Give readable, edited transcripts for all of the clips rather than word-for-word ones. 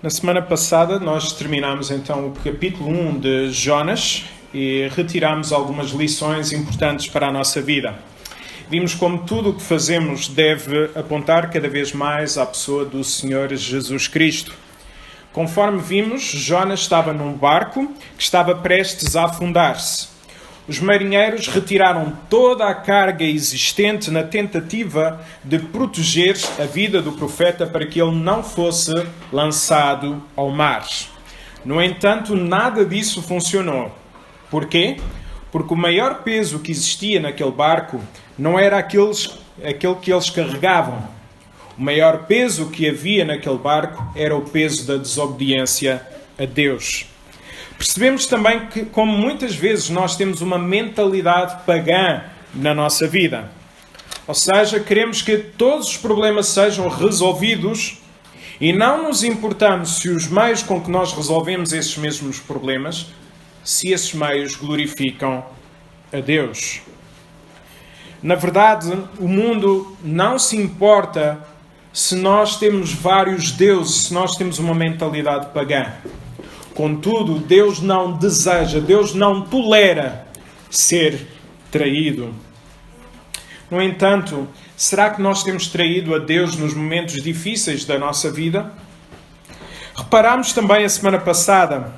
Na semana passada nós terminámos então o capítulo 1 de Jonas e retirámos algumas lições importantes para a nossa vida. Vimos como tudo o que fazemos deve apontar cada vez mais à pessoa do Senhor Jesus Cristo. Conforme vimos, Jonas estava num barco que estava prestes a afundar-se. Os marinheiros retiraram toda a carga existente na tentativa de proteger a vida do profeta para que ele não fosse lançado ao mar. No entanto, nada disso funcionou. Porquê? Porque o maior peso que existia naquele barco não era aquele que eles carregavam. O maior peso que havia naquele barco era o peso da desobediência a Deus. Percebemos também que, como muitas vezes nós temos uma mentalidade pagã na nossa vida. Ou seja, queremos que todos os problemas sejam resolvidos e não nos importamos se os meios com que nós resolvemos esses mesmos problemas, se esses meios glorificam a Deus. Na verdade, o mundo não se importa se nós temos vários deuses, se nós temos uma mentalidade pagã. Contudo, Deus não deseja, Deus não tolera ser traído. No entanto, será que nós temos traído a Deus nos momentos difíceis da nossa vida? Reparámos também a semana passada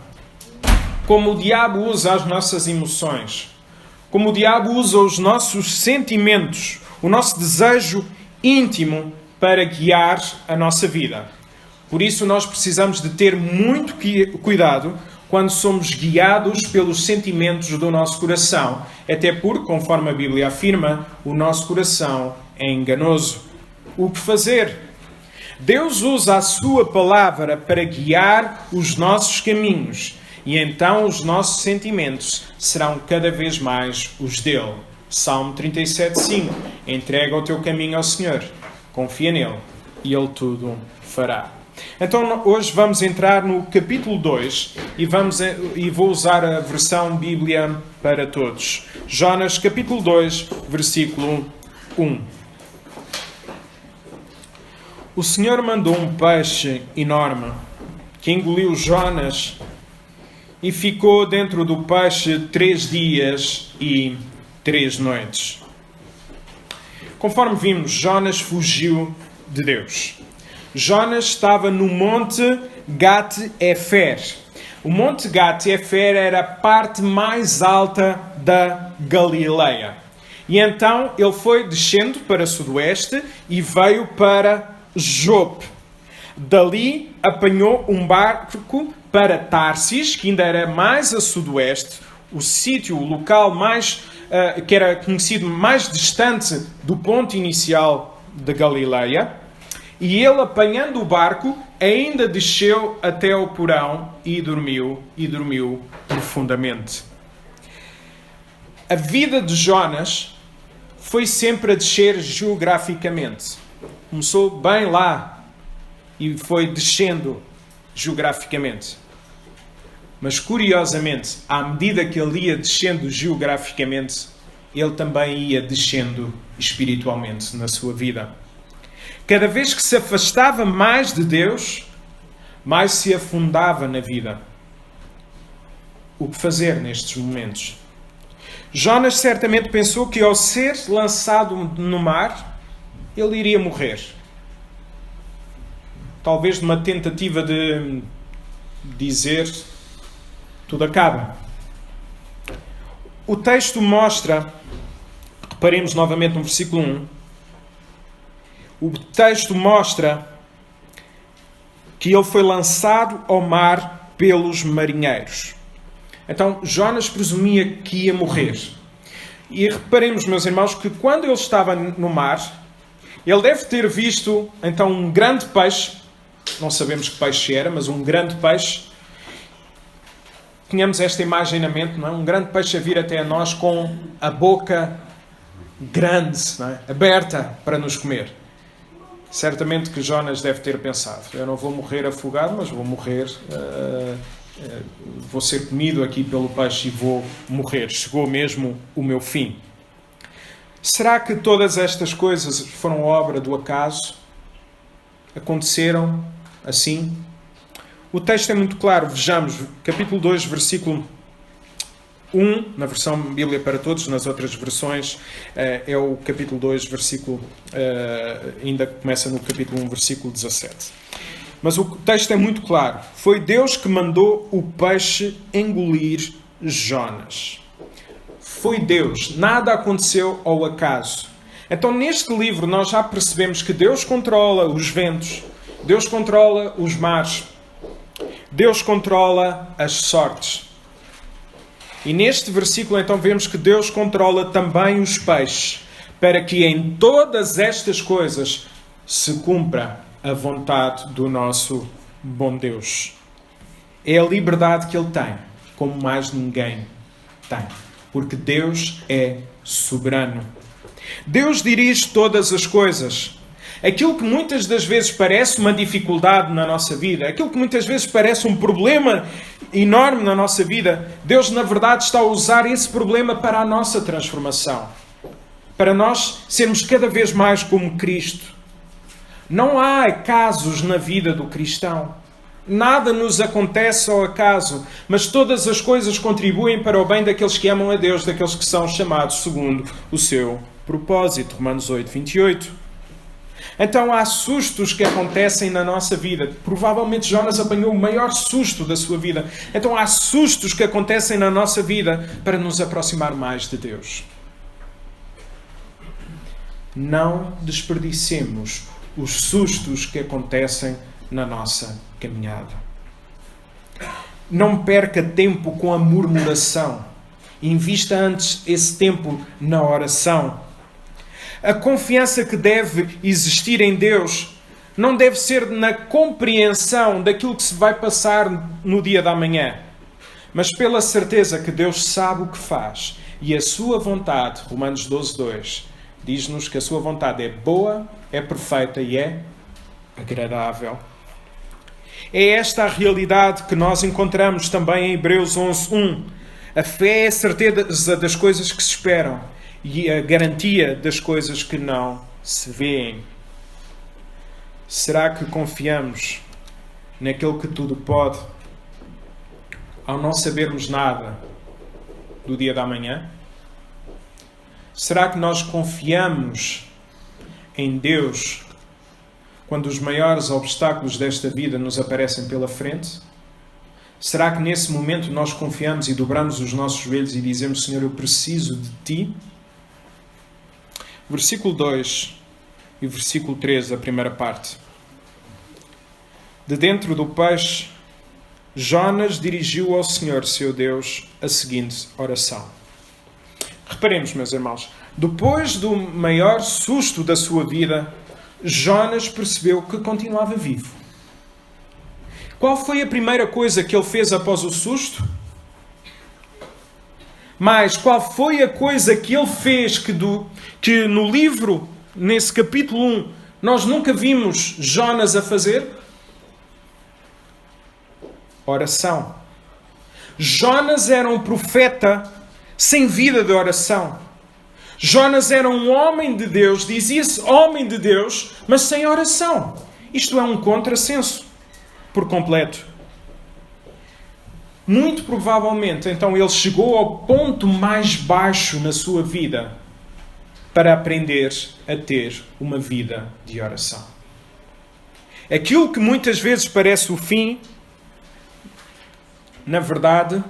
como o diabo usa as nossas emoções, como o diabo usa os nossos sentimentos, o nosso desejo íntimo para guiar a nossa vida. Por isso nós precisamos de ter muito cuidado quando somos guiados pelos sentimentos do nosso coração. Até porque, conforme a Bíblia afirma, o nosso coração é enganoso. O que fazer? Deus usa a sua palavra para guiar os nossos caminhos. E então os nossos sentimentos serão cada vez mais os dele. Salmo 37:5. Entrega o teu caminho ao Senhor. Confia nele e ele tudo fará. Então hoje vamos entrar no capítulo 2 e vou usar a versão Bíblia para todos. Jonas capítulo 2, versículo 1. O Senhor mandou um peixe enorme que engoliu Jonas e ficou dentro do peixe 3 dias e 3 noites. Conforme vimos, Jonas fugiu de Deus. Jonas estava no Monte Gat-Efer. O Monte Gat-Efer era a parte mais alta da Galileia. E então ele foi descendo para sudoeste e veio para Jope. Dali apanhou um barco para Tarsis, que ainda era mais a sudoeste, o sítio, o local que era conhecido mais distante do ponto inicial da Galileia. E ele, apanhando o barco, ainda desceu até o porão e dormiu profundamente. A vida de Jonas foi sempre a descer geograficamente. Começou bem lá e foi descendo geograficamente. Mas, curiosamente, à medida que ele ia descendo geograficamente, ele também ia descendo espiritualmente na sua vida. Cada vez que se afastava mais de Deus, mais se afundava na vida. O que fazer nestes momentos? Jonas certamente pensou que ao ser lançado no mar, ele iria morrer. Talvez numa tentativa de dizer tudo acaba. O texto mostra, reparemos novamente no versículo 1, o texto mostra que ele foi lançado ao mar pelos marinheiros. Então, Jonas presumia que ia morrer. E reparemos, meus irmãos, que quando ele estava no mar, ele deve ter visto, então, um grande peixe. Não sabemos que peixe era, mas um grande peixe. Tínhamos esta imagem na mente, não é? Um grande peixe a vir até a nós com a boca grande, não é? Aberta para nos comer. Certamente que Jonas deve ter pensado, eu não vou morrer afogado, mas vou morrer, vou ser comido aqui pelo peixe e vou morrer. Chegou mesmo o meu fim. Será que todas estas coisas foram obra do acaso? Aconteceram assim? O texto é muito claro. Vejamos, capítulo 2, versículo 1, na versão Bíblia para Todos, nas outras versões é o capítulo 2, versículo, ainda começa no capítulo 1, versículo 17. Mas o texto é muito claro. Foi Deus que mandou o peixe engolir Jonas. Foi Deus. Nada aconteceu ao acaso. Então, neste livro, nós já percebemos que Deus controla os ventos, Deus controla os mares, Deus controla as sortes. E neste versículo, então, vemos que Deus controla também os peixes, para que em todas estas coisas se cumpra a vontade do nosso bom Deus. É a liberdade que Ele tem, como mais ninguém tem. Porque Deus é soberano. Deus dirige todas as coisas. Aquilo que muitas das vezes parece uma dificuldade na nossa vida, aquilo que muitas vezes parece um problema enorme na nossa vida, Deus, na verdade, está a usar esse problema para a nossa transformação. Para nós sermos cada vez mais como Cristo. Não há acasos na vida do cristão. Nada nos acontece ao acaso, mas todas as coisas contribuem para o bem daqueles que amam a Deus, daqueles que são chamados segundo o seu propósito. Romanos 8, 28. Então há sustos que acontecem na nossa vida. Provavelmente Jonas apanhou o maior susto da sua vida. Então há sustos que acontecem na nossa vida para nos aproximar mais de Deus. Não desperdicemos os sustos que acontecem na nossa caminhada. Não perca tempo com a murmuração. Invista antes esse tempo na oração. A confiança que deve existir em Deus não deve ser na compreensão daquilo que se vai passar no dia da manhã, mas pela certeza que Deus sabe o que faz e a sua vontade, Romanos 12, 2, diz-nos que a sua vontade é boa, é perfeita e é agradável. É esta a realidade que nós encontramos também em Hebreus 11, 1. A fé é a certeza das coisas que se esperam e a garantia das coisas que não se veem. Será que confiamos naquele que tudo pode, ao não sabermos nada do dia da manhã? Será que nós confiamos em Deus quando os maiores obstáculos desta vida nos aparecem pela frente? Será que nesse momento nós confiamos e dobramos os nossos joelhos e dizemos: Senhor, eu preciso de Ti? Versículo 2 e versículo 3, a primeira parte. De dentro do peixe, Jonas dirigiu ao Senhor, seu Deus, a seguinte oração. Reparemos, meus irmãos, depois do maior susto da sua vida, Jonas percebeu que continuava vivo. Qual foi a primeira coisa que ele fez após o susto? Mas qual foi a coisa que ele fez que no livro, nesse capítulo 1, nós nunca vimos Jonas a fazer? Oração. Jonas era um profeta sem vida de oração. Jonas era um homem de Deus, dizia-se homem de Deus, mas sem oração. Isto é um contrassenso por completo. Muito provavelmente, então, ele chegou ao ponto mais baixo na sua vida para aprender a ter uma vida de oração. Aquilo que muitas vezes parece o fim, na verdade,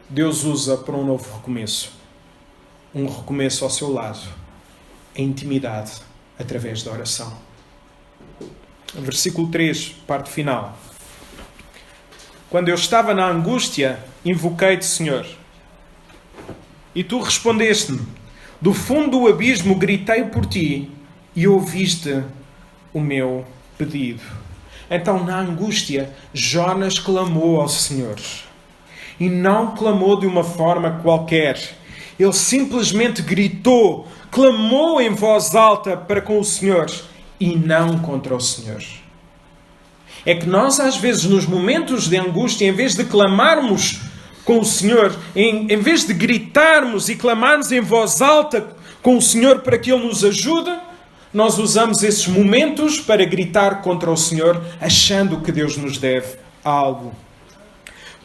Deus usa para um novo recomeço. Um recomeço ao seu lado, a intimidade, através da oração. Versículo 3, parte final. Quando eu estava na angústia, invoquei-te, Senhor. E tu respondeste-me. Do fundo do abismo gritei por ti e ouviste o meu pedido. Então, na angústia, Jonas clamou ao Senhor. E não clamou de uma forma qualquer. Ele simplesmente gritou, clamou em voz alta para com o Senhor e não contra o Senhor. É que nós, às vezes, nos momentos de angústia, em vez de clamarmos com o Senhor, em vez de gritarmos e clamarmos em voz alta com o Senhor para que Ele nos ajude, nós usamos esses momentos para gritar contra o Senhor, achando que Deus nos deve algo.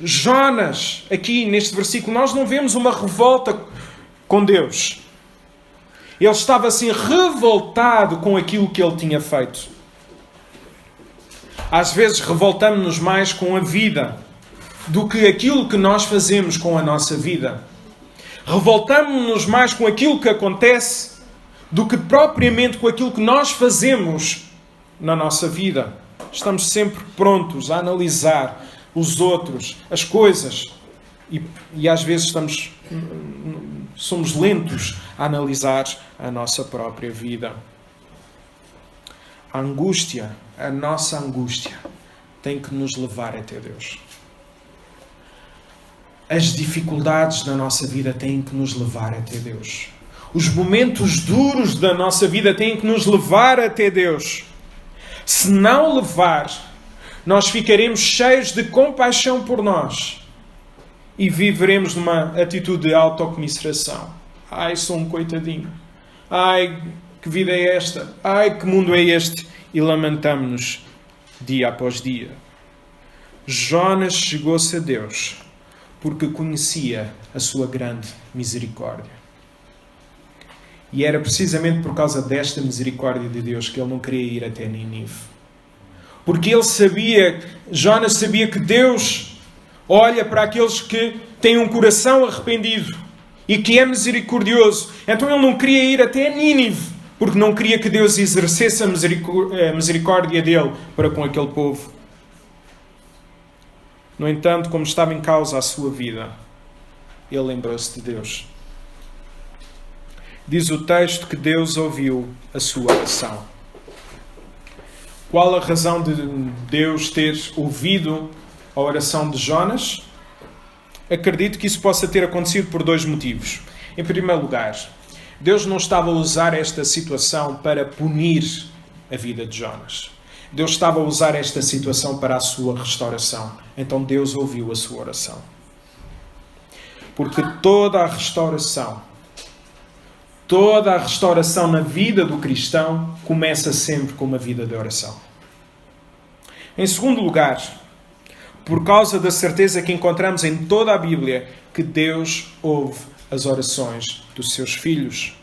Jonas, aqui neste versículo, nós não vemos uma revolta com Deus. Ele estava assim revoltado com aquilo que ele tinha feito. Às vezes revoltamos-nos mais com a vida do que aquilo que nós fazemos com a nossa vida. Revoltamos-nos mais com aquilo que acontece do que propriamente com aquilo que nós fazemos na nossa vida. Estamos sempre prontos a analisar os outros, as coisas, e às vezes somos lentos a analisar a nossa própria vida. A angústia, a nossa angústia, tem que nos levar até Deus. As dificuldades da nossa vida têm que nos levar até Deus. Os momentos duros da nossa vida têm que nos levar até Deus. Se não levar, nós ficaremos cheios de compaixão por nós e viveremos numa atitude de autocomiseração. Ai, sou um coitadinho. Ai, que vida é esta? Ai, que mundo é este? E lamentamos-nos dia após dia. Jonas chegou-se a Deus porque conhecia a sua grande misericórdia. E era precisamente por causa desta misericórdia de Deus que ele não queria ir até Nínive. Porque Jonas sabia que Deus olha para aqueles que têm um coração arrependido e que é misericordioso. Então ele não queria ir até Nínive, porque não queria que Deus exercesse a misericórdia dele para com aquele povo. No entanto, como estava em causa a sua vida, ele lembrou-se de Deus. Diz o texto que Deus ouviu a sua oração. Qual a razão de Deus ter ouvido a oração de Jonas? Acredito que isso possa ter acontecido por dois motivos. Em primeiro lugar, Deus não estava a usar esta situação para punir a vida de Jonas. Deus estava a usar esta situação para a sua restauração. Então Deus ouviu a sua oração. Porque toda a restauração na vida do cristão começa sempre com uma vida de oração. Em segundo lugar, por causa da certeza que encontramos em toda a Bíblia que Deus ouve as orações dos seus filhos.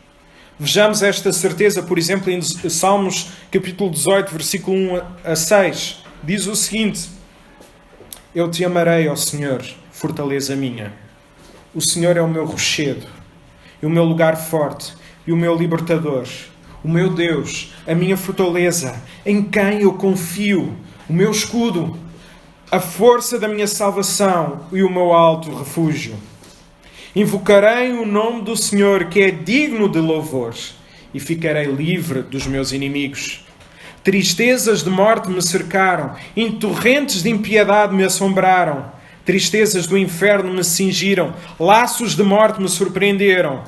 Vejamos esta certeza, por exemplo, em Salmos capítulo 18, versículo 1 a 6. Diz o seguinte: Eu te amarei, ó Senhor, fortaleza minha. O Senhor é o meu rochedo, e o meu lugar forte, e o meu libertador, o meu Deus, a minha fortaleza, em quem eu confio, o meu escudo, a força da minha salvação e o meu alto refúgio. Invocarei o nome do Senhor, que é digno de louvor, e ficarei livre dos meus inimigos. Tristezas de morte me cercaram, e torrentes de impiedade me assombraram. Tristezas do inferno me cingiram, laços de morte me surpreenderam.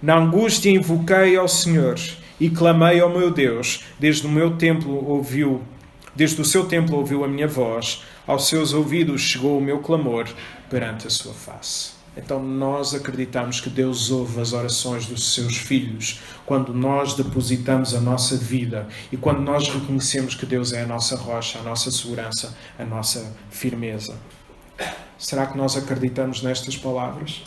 Na angústia invoquei ao Senhor e clamei ao meu Deus. Desde o seu templo ouviu a minha voz, aos seus ouvidos chegou o meu clamor perante a sua face. Então nós acreditamos que Deus ouve as orações dos seus filhos quando nós depositamos a nossa vida e quando nós reconhecemos que Deus é a nossa rocha, a nossa segurança, a nossa firmeza. Será que nós acreditamos nestas palavras?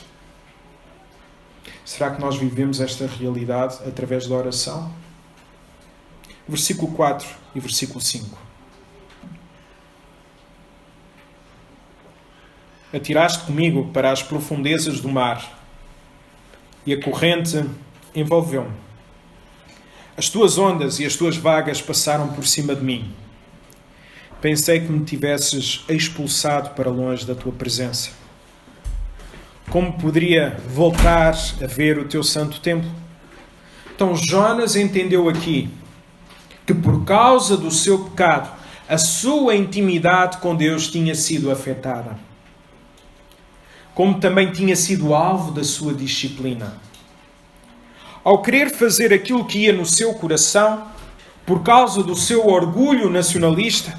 Será que nós vivemos esta realidade através da oração? Versículo 4 e versículo 5. Atiraste comigo para as profundezas do mar, e a corrente envolveu-me. As tuas ondas e as tuas vagas passaram por cima de mim. Pensei que me tivesses expulsado para longe da tua presença. Como poderia voltar a ver o teu santo templo? Então Jonas entendeu aqui que por causa do seu pecado, a sua intimidade com Deus tinha sido afetada. Como também tinha sido alvo da sua disciplina. Ao querer fazer aquilo que ia no seu coração, por causa do seu orgulho nacionalista,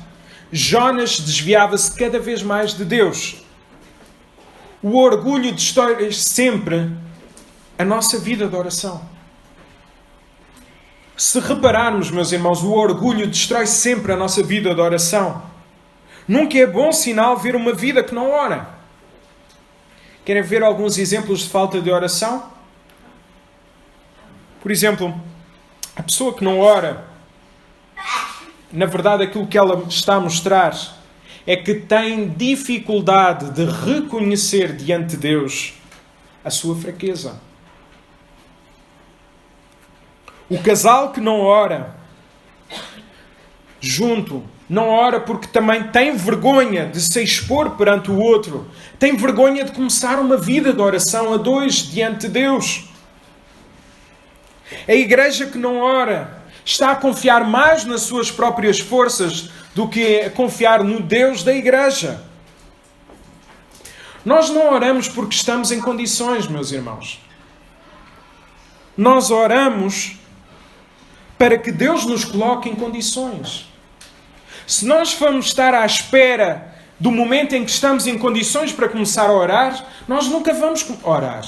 Jonas desviava-se cada vez mais de Deus. O orgulho destrói sempre a nossa vida de oração. Se repararmos, meus irmãos, o orgulho destrói sempre a nossa vida de oração. Nunca é bom sinal ver uma vida que não ora. Querem ver alguns exemplos de falta de oração? Por exemplo, a pessoa que não ora, na verdade aquilo que ela está a mostrar é que tem dificuldade de reconhecer diante de Deus a sua fraqueza. O casal que não ora junto, não ora porque também tem vergonha de se expor perante o outro, tem vergonha de começar uma vida de oração a dois diante de Deus. A igreja que não ora está a confiar mais nas suas próprias forças do que a confiar no Deus da igreja. Nós não oramos porque estamos em condições, meus irmãos. Nós oramos para que Deus nos coloque em condições. Se nós formos estar à espera do momento em que estamos em condições para começar a orar, nós nunca vamos orar.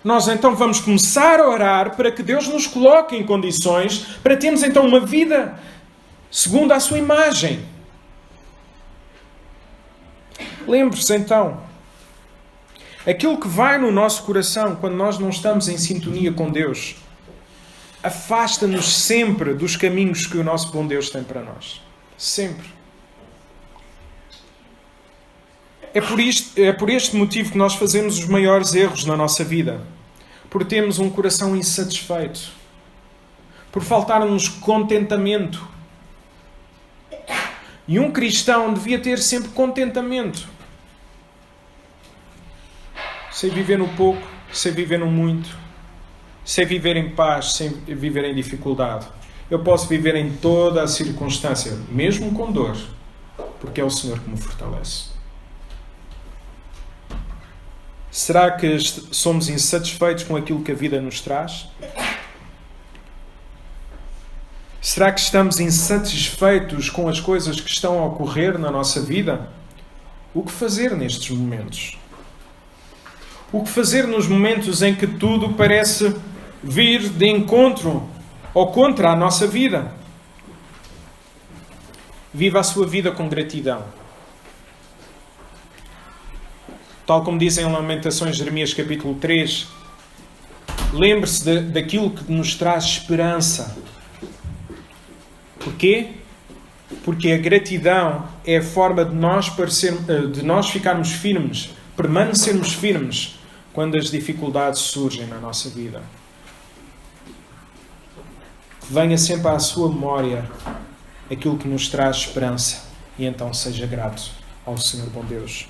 Nós então vamos começar a orar para que Deus nos coloque em condições para termos então uma vida segundo a sua imagem. Lembre-se então, aquilo que vai no nosso coração quando nós não estamos em sintonia com Deus, afasta-nos sempre dos caminhos que o nosso bom Deus tem para nós. Sempre. É por este motivo que nós fazemos os maiores erros na nossa vida. Por termos um coração insatisfeito. Por faltar-nos contentamento. E um cristão devia ter sempre contentamento. Sei viver no pouco, sei viver no muito. Sei viver em paz, sem viver em dificuldade. Eu posso viver em toda a circunstância, mesmo com dor, porque é o Senhor que me fortalece. Será que somos insatisfeitos com aquilo que a vida nos traz? Será que estamos insatisfeitos com as coisas que estão a ocorrer na nossa vida? O que fazer nestes momentos? O que fazer nos momentos em que tudo parece vir de encontro ou contra a nossa vida? Viva a sua vida com gratidão. Tal como dizem em Lamentações, Jeremias capítulo 3, lembre-se daquilo que nos traz esperança. Porquê? Porque a gratidão é a forma de nós ficarmos firmes, permanecermos firmes quando as dificuldades surgem na nossa vida. Venha sempre à sua memória aquilo que nos traz esperança e então seja grato ao Senhor bom Deus.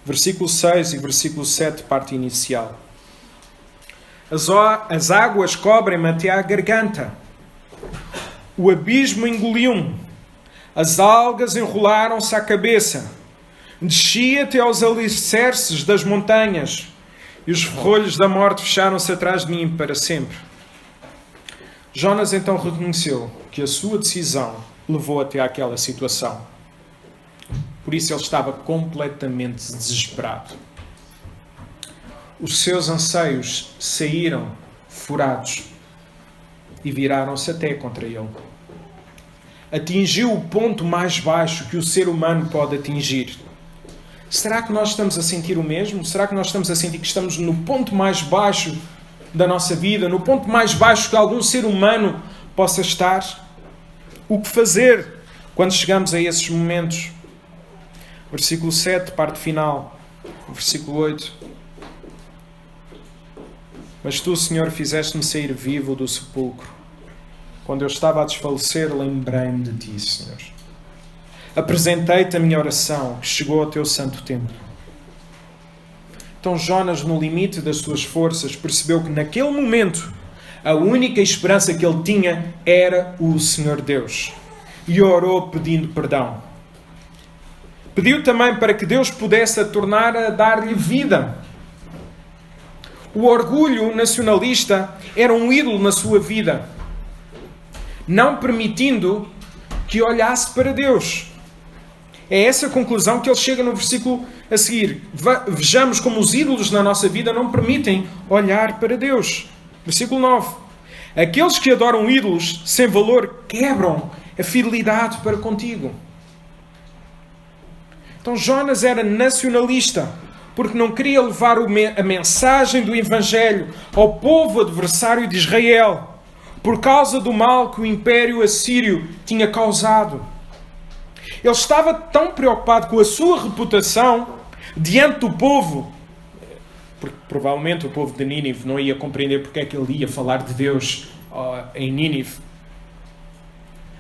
Versículo 6 e versículo 7, parte inicial. As águas cobrem-me até à garganta. O abismo engoliu-me. As algas enrolaram-se à cabeça. Desci até aos alicerces das montanhas. E os ferrolhos da morte fecharam-se atrás de mim para sempre. Jonas então reconheceu que a sua decisão levou até àquela situação. Por isso ele estava completamente desesperado. Os seus anseios saíram furados e viraram-se até contra ele. Atingiu o ponto mais baixo que o ser humano pode atingir. Será que nós estamos a sentir o mesmo? Será que nós estamos a sentir que estamos no ponto mais baixo da nossa vida, no ponto mais baixo que algum ser humano possa estar? O que fazer quando chegamos a esses momentos? Versículo 7, parte final. Versículo 8. Mas tu, Senhor, fizeste-me sair vivo do sepulcro. Quando eu estava a desfalecer, lembrei-me de ti, Senhor. Apresentei-te a minha oração, que chegou ao teu santo templo. Então Jonas, no limite das suas forças, percebeu que naquele momento a única esperança que ele tinha era o Senhor Deus. E orou pedindo perdão. Pediu também para que Deus pudesse tornar a dar-lhe vida. O orgulho nacionalista era um ídolo na sua vida, não permitindo que olhasse para Deus. É essa a conclusão que ele chega no versículo a seguir. Vejamos como os ídolos na nossa vida não permitem olhar para Deus. Versículo 9. Aqueles que adoram ídolos sem valor quebram a fidelidade para contigo. Então Jonas era nacionalista, porque não queria levar a mensagem do Evangelho ao povo adversário de Israel, por causa do mal que o Império Assírio tinha causado. Ele estava tão preocupado com a sua reputação diante do povo, porque provavelmente o povo de Nínive não ia compreender porque é que ele ia falar de Deus em Nínive.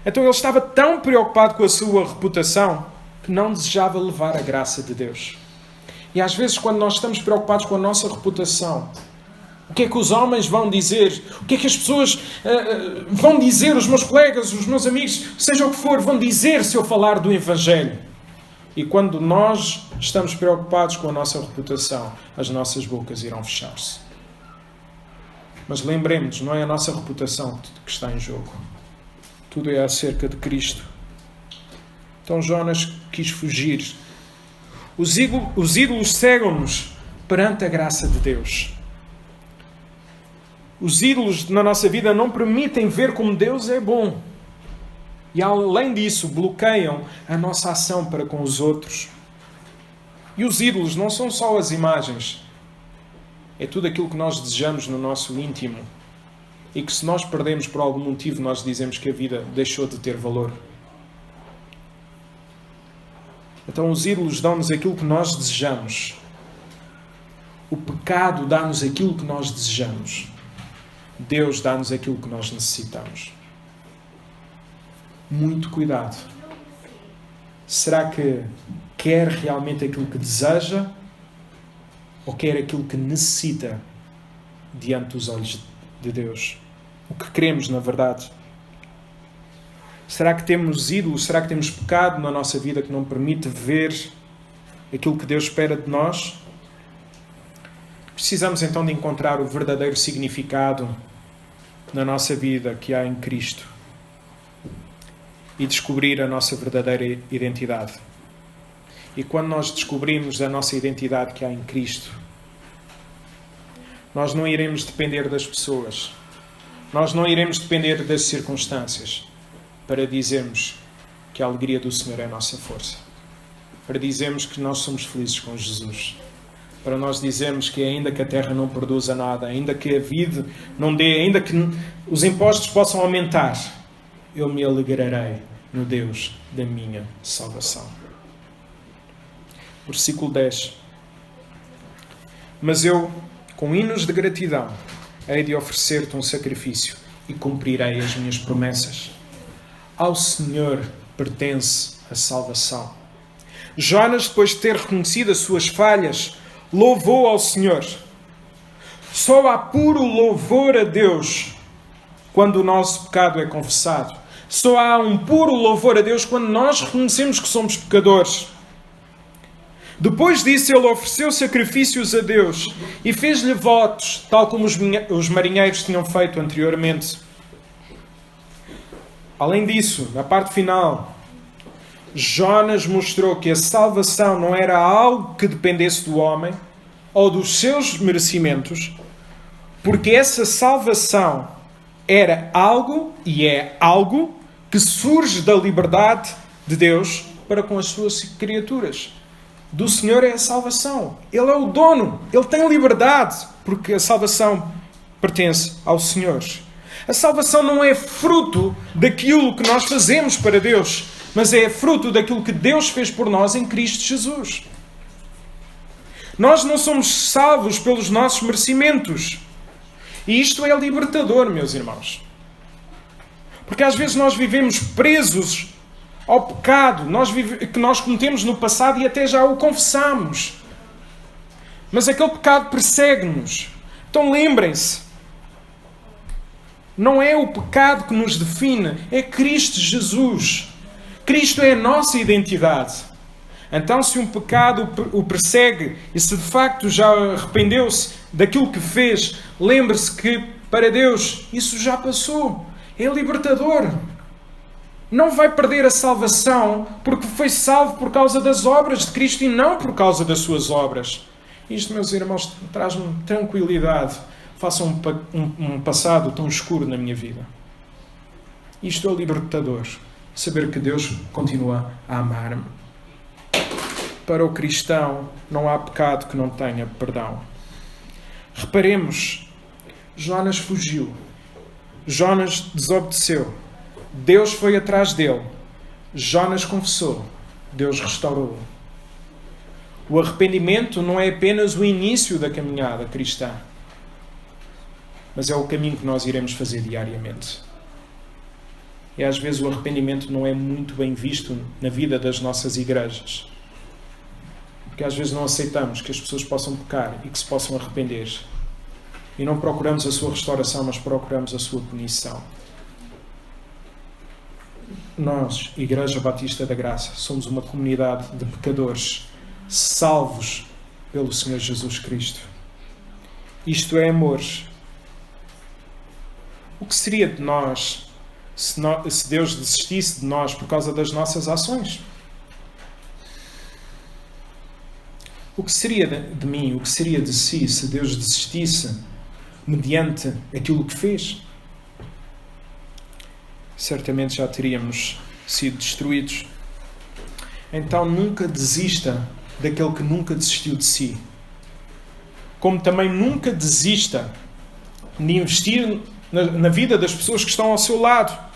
Então ele estava tão preocupado com a sua reputação que não desejava levar a graça de Deus. E às vezes, quando nós estamos preocupados com a nossa reputação, o que é que os homens vão dizer? O que é que as pessoas vão dizer? Os meus colegas, os meus amigos, seja o que for, vão dizer se eu falar do Evangelho. E quando nós estamos preocupados com a nossa reputação, as nossas bocas irão fechar-se. Mas lembremos, não é a nossa reputação que está em jogo. Tudo é acerca de Cristo. Então Jonas quis fugir. Os ídolos cegam-nos perante a graça de Deus. Os ídolos na nossa vida não permitem ver como Deus é bom. E além disso, bloqueiam a nossa ação para com os outros. E os ídolos não são só as imagens. É tudo aquilo que nós desejamos no nosso íntimo. E que se nós perdemos por algum motivo, nós dizemos que a vida deixou de ter valor. Então os ídolos dão-nos aquilo que nós desejamos. O pecado dá-nos aquilo que nós desejamos. Deus dá-nos aquilo que nós necessitamos. Muito cuidado. Será que quer realmente aquilo que deseja ou quer aquilo que necessita diante dos olhos de Deus? O que queremos, na verdade? Será que temos ídolos? Será que temos pecado na nossa vida que não permite ver aquilo que Deus espera de nós? Precisamos então de encontrar o verdadeiro significado na nossa vida que há em Cristo e descobrir a nossa verdadeira identidade. E quando nós descobrimos a nossa identidade que há em Cristo, nós não iremos depender das pessoas, nós não iremos depender das circunstâncias para dizermos que a alegria do Senhor é a nossa força, para dizermos que nós somos felizes com Jesus, para nós dizermos que ainda que a terra não produza nada, ainda que a vida não dê, ainda que os impostos possam aumentar, eu me alegrarei no Deus da minha salvação. Versículo 10. Mas eu, com hinos de gratidão, hei de oferecer-te um sacrifício e cumprirei as minhas promessas. Ao Senhor pertence a salvação. Jonas, depois de ter reconhecido as suas falhas, louvou ao Senhor. Só há puro louvor a Deus quando o nosso pecado é confessado. Só há um puro louvor a Deus quando nós reconhecemos que somos pecadores. Depois disso, ele ofereceu sacrifícios a Deus e fez-lhe votos, tal como os marinheiros tinham feito anteriormente. Além disso, na parte final, Jonas mostrou que a salvação não era algo que dependesse do homem ou dos seus merecimentos, porque essa salvação era algo e é algo que surge da liberdade de Deus para com as suas criaturas. Do Senhor é a salvação. Ele é o dono. Ele tem liberdade, porque a salvação pertence ao Senhor. A salvação não é fruto daquilo que nós fazemos para Deus, mas é fruto daquilo que Deus fez por nós em Cristo Jesus. Nós não somos salvos pelos nossos merecimentos. E isto é libertador, meus irmãos. Porque às vezes nós vivemos presos ao pecado que nós cometemos no passado e até já o confessamos. Mas aquele pecado persegue-nos. Então lembrem-se, não é o pecado que nos define, é Cristo Jesus. Cristo é a nossa identidade. Então, se um pecado o persegue e se de facto já arrependeu-se daquilo que fez, lembre-se que para Deus isso já passou. É libertador. Não vai perder a salvação porque foi salvo por causa das obras de Cristo e não por causa das suas obras. Isto, meus irmãos, traz-me tranquilidade. Faça um passado tão escuro na minha vida. Isto é libertador. Saber que Deus continua a amar-me. para o cristão não há pecado que não tenha perdão. Reparemos, Jonas fugiu. Jonas desobedeceu. Deus foi atrás dele. Jonas confessou. Deus restaurou. O arrependimento não é apenas o início da caminhada cristã, mas é o caminho que nós iremos fazer diariamente. E às vezes o arrependimento não é muito bem visto na vida das nossas igrejas. Porque às vezes não aceitamos que as pessoas possam pecar e que se possam arrepender. E não procuramos a sua restauração, mas procuramos a sua punição. Nós, Igreja Batista da Graça, somos uma comunidade de pecadores salvos pelo Senhor Jesus Cristo. Isto é amor. O que seria de nós se Deus desistisse de nós por causa das nossas ações? O que seria de mim, o que seria de si, se Deus desistisse mediante aquilo que fez? Certamente já teríamos sido destruídos. Então nunca desista daquele que nunca desistiu de si. Como também nunca desista de investir na vida das pessoas que estão ao seu lado.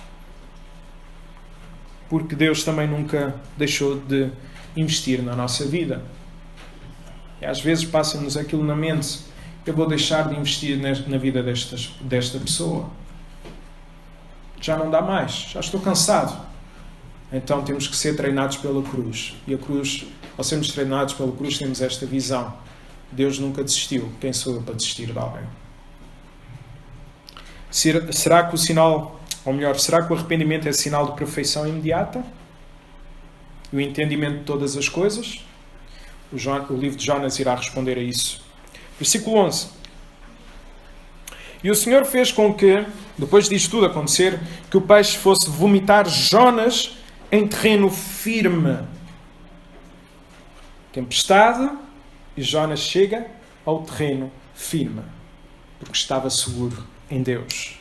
Porque Deus também nunca deixou de investir na nossa vida. E às vezes passa-nos aquilo na mente: eu vou deixar de investir na vida desta pessoa. Já não dá mais, já estou cansado. Então temos que ser treinados pela cruz. E a cruz, ao sermos treinados pela cruz, temos esta visão: Deus nunca desistiu. Quem sou eu para desistir de alguém? Será que será que o arrependimento é sinal de perfeição imediata? E o entendimento de todas as coisas? O livro de Jonas irá responder a isso. Versículo 11. E o Senhor fez com que, depois disto tudo acontecer, que o peixe fosse vomitar Jonas em terreno firme. Tempestade, e Jonas chega ao terreno firme, porque estava seguro em Deus.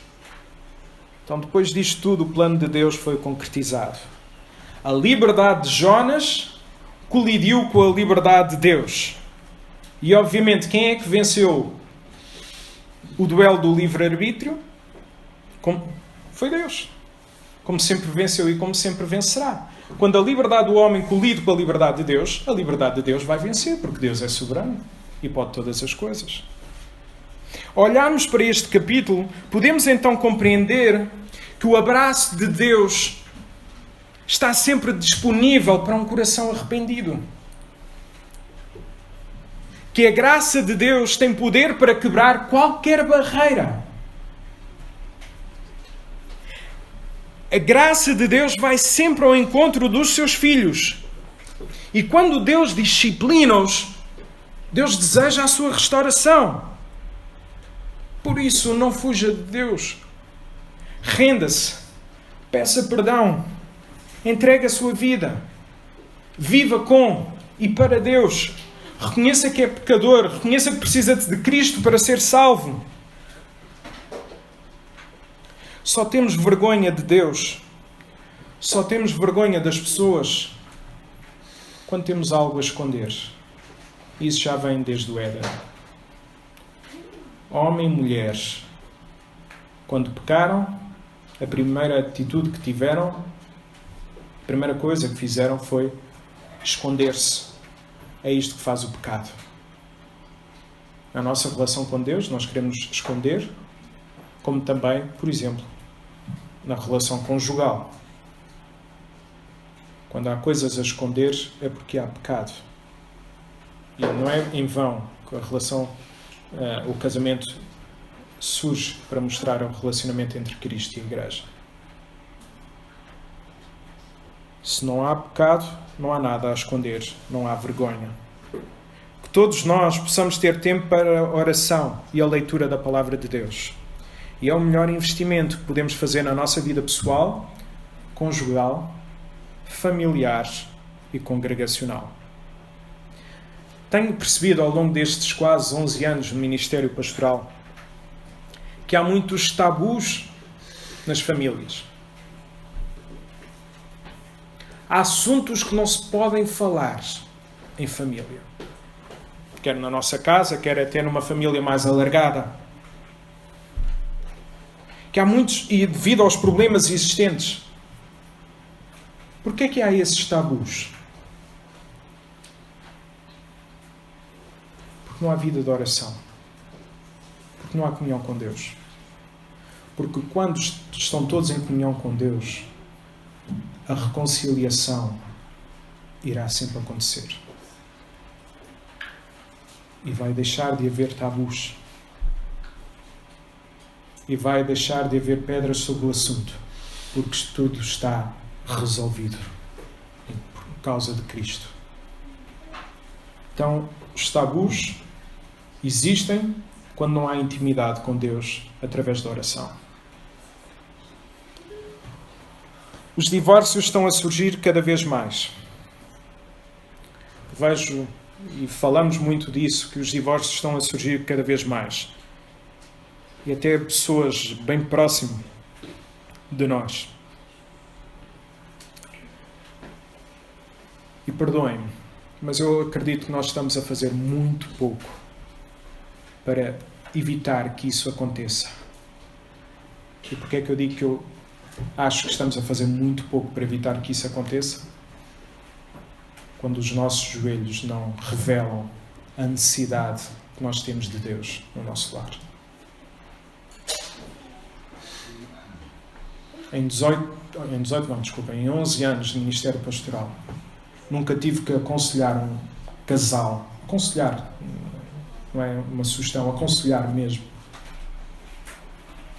Então, depois disto tudo, o plano de Deus foi concretizado. A liberdade de Jonas colidiu com a liberdade de Deus. E, obviamente, quem é que venceu o duelo do livre-arbítrio? Foi Deus. Como sempre venceu e como sempre vencerá. Quando a liberdade do homem colide com a liberdade de Deus, a liberdade de Deus vai vencer, porque Deus é soberano e pode todas as coisas. Olharmos para este capítulo, podemos então compreender que o abraço de Deus está sempre disponível para um coração arrependido. Que a graça de Deus tem poder para quebrar qualquer barreira. A graça de Deus vai sempre ao encontro dos seus filhos. E quando Deus disciplina-os, Deus deseja a sua restauração. Por isso, não fuja de Deus. Renda-se. Peça perdão. Entregue a sua vida. Viva com e para Deus. Reconheça que é pecador. Reconheça que precisa de Cristo para ser salvo. Só temos vergonha de Deus. Só temos vergonha das pessoas quando temos algo a esconder. Isso já vem desde o Éden. Homem e mulher, quando pecaram, a primeira atitude que tiveram, a primeira coisa que fizeram foi esconder-se. É isto que faz o pecado. Na nossa relação com Deus, nós queremos esconder, como também, por exemplo, na relação conjugal. Quando há coisas a esconder, é porque há pecado. E não é em vão que a relação, o casamento surge para mostrar um relacionamento entre Cristo e a Igreja. Se não há pecado, não há nada a esconder, não há vergonha. Que todos nós possamos ter tempo para a oração e a leitura da Palavra de Deus. E é o melhor investimento que podemos fazer na nossa vida pessoal, conjugal, familiar e congregacional. Tenho percebido ao longo destes quase 11 anos no Ministério Pastoral que há muitos tabus nas famílias. Há assuntos que não se podem falar. em família. Quer na nossa casa, quer até numa família mais alargada. Que há muitos, e devido aos problemas existentes, porquê é que há esses tabus? Porque não há vida de oração. Porque não há comunhão com Deus. Porque quando estão todos em comunhão com Deus, a reconciliação irá sempre acontecer. E vai deixar de haver tabus. E vai deixar de haver pedras sobre o assunto. Porque tudo está resolvido por causa de Cristo. Então, os tabus existem quando não há intimidade com Deus através da oração. Os divórcios estão a surgir cada vez mais. Vejo, e falamos muito disso, que os divórcios estão a surgir cada vez mais. E até pessoas bem próximas de nós. E perdoem-me, mas eu acredito que nós estamos a fazer muito pouco para evitar que isso aconteça. E porquê é que eu digo que eu acho que estamos a fazer muito pouco para evitar que isso aconteça? Quando os nossos joelhos não revelam a necessidade que nós temos de Deus no nosso lar. Em 11 anos de ministério pastoral, nunca tive que aconselhar um casal. Aconselhar, não é uma sugestão, aconselhar mesmo.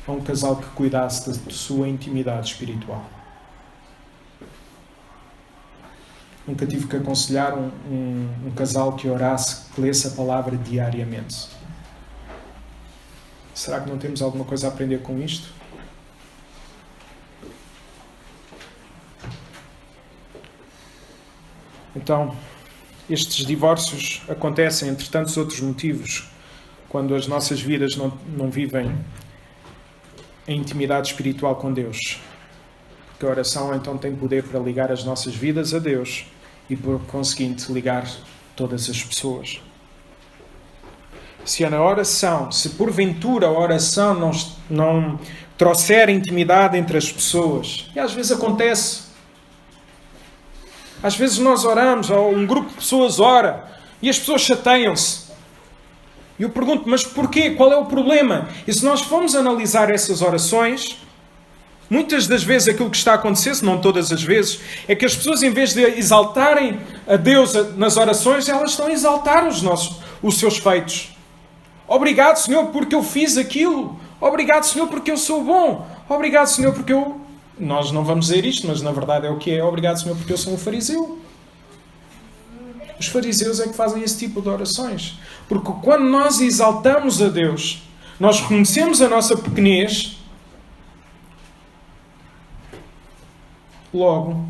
A um casal que cuidasse da sua intimidade espiritual. Nunca tive que aconselhar um casal que orasse, que lesse a palavra diariamente. Será que não temos alguma coisa a aprender com isto? Então, estes divórcios acontecem, entre tantos outros motivos, quando as nossas vidas não vivem em intimidade espiritual com Deus. Porque a oração então tem poder para ligar as nossas vidas a Deus e, por conseguinte, ligar todas as pessoas. Se porventura a oração não trouxer intimidade entre as pessoas, e às vezes acontece, às vezes nós oramos, ou um grupo de pessoas ora, e as pessoas chateiam-se. E eu pergunto, mas porquê? Qual é o problema? E se nós formos analisar essas orações, muitas das vezes aquilo que está a acontecer, se não todas as vezes, é que as pessoas, em vez de exaltarem a Deus nas orações, elas estão a exaltar os seus feitos. Obrigado, Senhor, porque eu fiz aquilo. Obrigado, Senhor, porque eu sou bom. Obrigado, Senhor, porque eu... Nós não vamos dizer isto, mas na verdade é o que é. Obrigado, Senhor, porque eu sou um fariseu. Os fariseus é que fazem esse tipo de orações. Porque quando nós exaltamos a Deus, nós reconhecemos a nossa pequenez, logo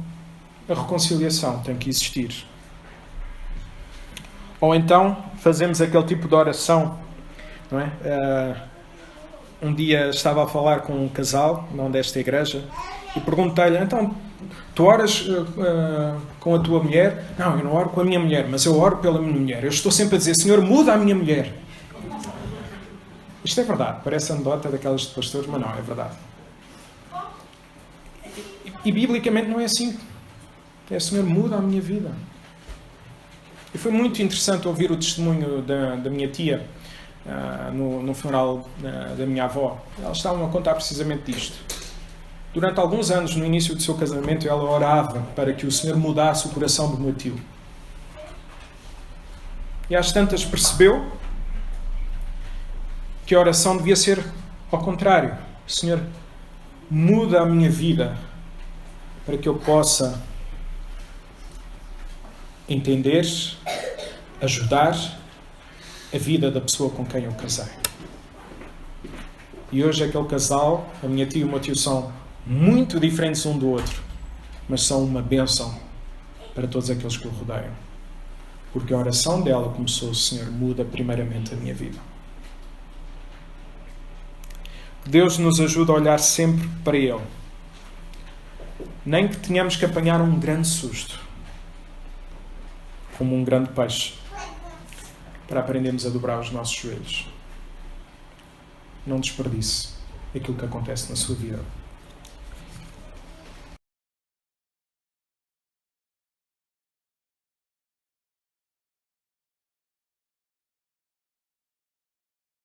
a reconciliação tem que existir. Ou então fazemos aquele tipo de oração, não é? Um dia estava a falar com um casal, não desta igreja, e perguntei-lhe, então, tu oras com a tua mulher? Não, eu não oro com a minha mulher, mas eu oro pela minha mulher. Eu estou sempre a dizer, Senhor, muda a minha mulher. Isto é verdade, parece anedota daquelas de pastores, mas não, é verdade. E biblicamente não é assim. É, Senhor, muda a minha vida. E foi muito interessante ouvir o testemunho da minha tia no funeral da minha avó. Elas estavam a contar precisamente disto. Durante alguns anos, no início do seu casamento, ela orava para que o Senhor mudasse o coração do meu tio. E às tantas percebeu que a oração devia ser ao contrário. Senhor, muda a minha vida para que eu possa entender, ajudar a vida da pessoa com quem eu casei. E hoje aquele casal, a minha tia e o meu tio, são muito diferentes um do outro, mas são uma bênção para todos aqueles que o rodeiam. Porque a oração dela começou, Senhor, muda primeiramente a minha vida. Deus nos ajuda a olhar sempre para Ele. Nem que tenhamos que apanhar um grande susto. como um grande peixe, para aprendermos a dobrar os nossos joelhos. Não desperdice aquilo que acontece na sua vida.